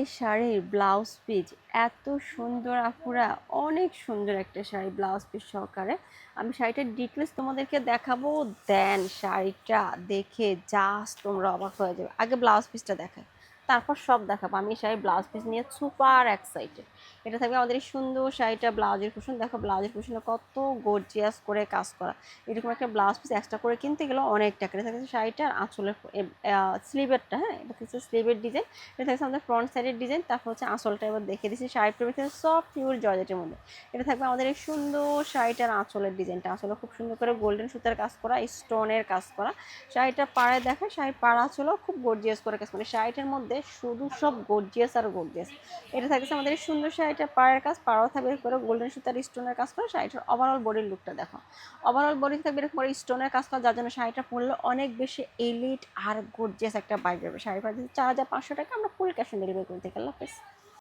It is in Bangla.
এই শাড়ির ব্লাউজ পিস এত সুন্দর আপুরা, অনেক সুন্দর একটা শাড়ি ব্লাউজ পিস সহকারে। আমি শাড়িটার ডিটেলস তোমাদেরকে দেখাবো, দেন শাড়িটা দেখে জাস্ট তোমরা অবাক হয়ে যাবে। আগে ব্লাউজ পিসটা দেখাই, তারপর সব দেখাবো। আমি এই শাড়ির ব্লাউজ পিস নিয়ে সুপার এক্সাইটেড। এটা থাকবে আমাদের এই সুন্দর শাড়িটা, ব্লাউজের কুশন দেখো, ব্লাউজের কুশনে কত গর্জিয়াস করে কাজ করা। এরকম একটা ব্লাউজ পিস এক্সট্রা করে কিনতে গেলে অনেক টাকা। এটা থাকছে শাড়িটার আঁচলের স্লিভেরটা, হ্যাঁ এটা হচ্ছে স্লিভের ডিজাইন। এটা থাকছে আমাদের ফ্রন্ট সাইডের ডিজাইন। তারপর হচ্ছে আঁচলটা এবার দেখে দিচ্ছি, শাড়িটার ভিতরে সফট পিওর জর্জেটের মধ্যে। এটা থাকবে আমাদের এই সুন্দর শাড়িটার আঁচলের ডিজাইনটা। আঁচলে খুব সুন্দর করে গোল্ডেন সুতার কাজ করা, স্টোনের কাজ করা। শাড়িটার পাড়ে দেখা, শাড়ির পাড়া আঁচলেও খুব গর্জিয়াস করে কাজ করা। শাড়িটার মধ্যে শুধু সব গর্জিয়াস আর গর্জিয়াস। এটা থাকছে আমাদের এই সুন্দর শাড়িটার পাড়ের কাজ, পাড়াও থাকবে করে গোল্ডেন সুতার স্টোনের কাজ করা। শাড়িটার ওভারঅল বডির লুকটা দেখো, ওভারঅল বডি থাকবে এরকম করে স্টোনের কাজ করা, যার জন্য শাড়িটা পরলে অনেক বেশি এলিট আর গর্জিয়াস একটা বাইক যাবে। শাড়ি প্রাইস 4,500 টাকা। আমরা ফুল ক্যাশ অন ডেলিভারি করে থাকি। আল্লাহ হাফেজ।